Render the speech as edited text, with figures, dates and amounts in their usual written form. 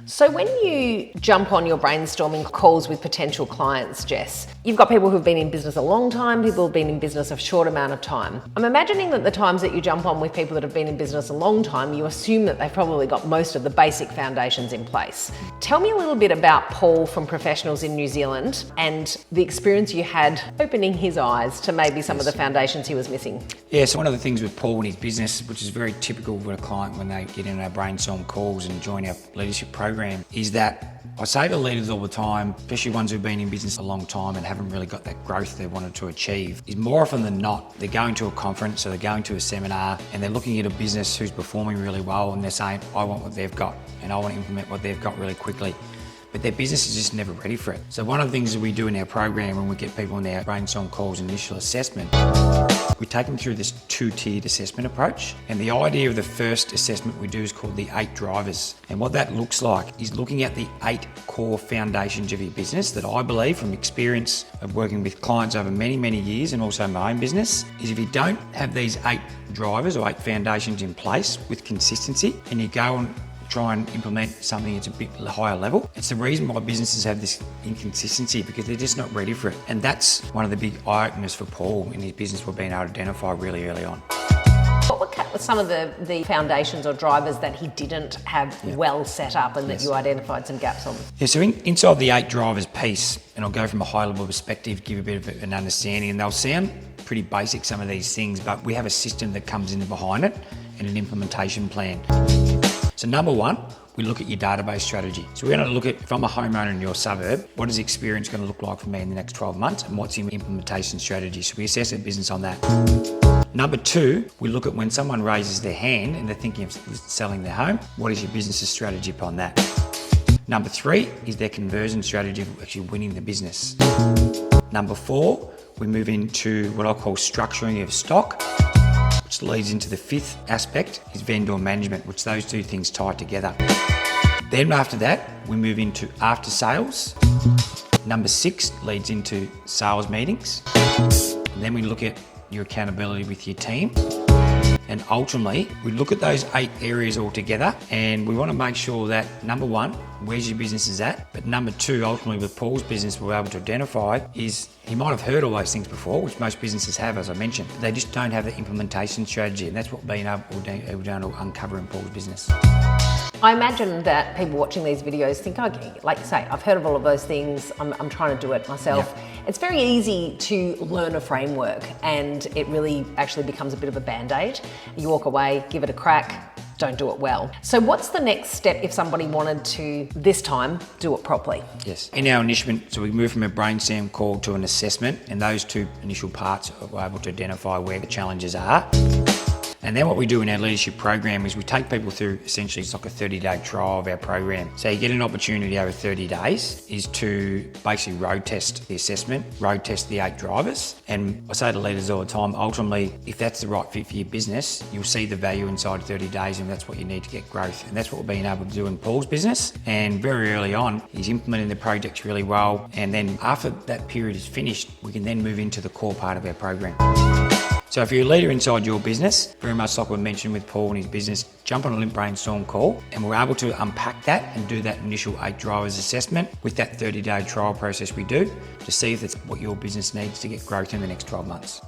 So when you jump on your brainstorming calls with potential clients, Jess, you've got people who've been in business a long time, people who've been in business a short amount of time. I'm imagining that the times that you jump on with people that have been in business a long time, you assume that they've probably got most of the basic foundations in place. Tell me a little bit about Paul from Professionals in New Zealand and the experience you had opening his eyes to maybe some of the foundations he was missing. Yeah, so one of the things with Paul and his business, which is very typical with a client when they get in our brainstorm calls and join our leadership program, is that I say to leaders all the time, especially ones who've been in business a long time and haven't really got that growth they wanted to achieve, is more often than not, they're going to a conference or they're going to a seminar and they're looking at a business who's performing really well and they're saying, I want what they've got and I want to implement what they've got really quickly. But their business is just never ready for it. So one of the things that we do in our program when we get people in our brainstorm calls and initial assessment, we take them through this two-tiered assessment approach. And the idea of the first assessment we do is called the 8 drivers. And what that looks like is looking at the 8 core foundations of your business that I believe from experience of working with clients over many, many years and also my own business, is if you don't have these 8 drivers or 8 foundations in place with consistency and you go and try and implement something that's a bit higher level. It's the reason why businesses have this inconsistency because they're just not ready for it. And that's one of the big eye-openers for Paul in his business we've been able to identify really early on. What were some of the foundations or drivers that he didn't have well set up and that you identified some gaps on? Yeah, so inside the 8 drivers piece, and I'll go from a high level perspective, give a bit of an understanding, and they'll sound pretty basic, some of these things, but we have a system that comes in behind it and an implementation plan. So number 1, we look at your database strategy. So we're going to look at, if I'm a homeowner in your suburb, what is the experience going to look like for me in the next 12 months and what's your implementation strategy? So we assess our business on that. Number 2, we look at when someone raises their hand and they're thinking of selling their home, what is your business's strategy upon that? Number 3 is their conversion strategy of actually winning the business. Number 4, we move into what I call structuring of stock, which leads into the 5th aspect is vendor management, which those 2 things tie together. Then after that, we move into after sales. Number 6 leads into sales meetings. And then we look at your accountability with your team. And ultimately, we look at those 8 areas all together and we want to make sure that number 1, where's your business is at? But number 2, ultimately with Paul's business, we're able to identify is he might have heard all those things before, which most businesses have, as I mentioned. They just don't have the implementation strategy, and that's what we're able to uncover in Paul's business. I imagine that people watching these videos think, okay, like you say, I've heard of all of those things, I'm trying to do it myself. Yep. It's very easy to learn a framework and it really actually becomes a bit of a band-aid. You walk away, give it a crack, don't do it well. So what's the next step if somebody wanted to, this time, do it properly? Yes. In our initial, so we move from a brainstorm call to an assessment, and those 2 initial parts are able to identify where the challenges are. And then what we do in our leadership program is we take people through, essentially it's like a 30-day trial of our program. So you get an opportunity over 30 days is to basically road test the assessment, road test the 8 drivers. And I say to leaders all the time, ultimately, if that's the right fit for your business, you'll see the value inside 30 days and that's what you need to get growth. And that's what we've been able to do in Paul's business. And very early on, he's implementing the projects really well. And then after that period is finished, we can then move into the core part of our program. So if you're a leader inside your business, very much like we mentioned with Paul and his business, jump on a brainstorm call and we're able to unpack that and do that initial 8 drivers assessment with that 30-day trial process we do to see if it's what your business needs to get growth in the next 12 months.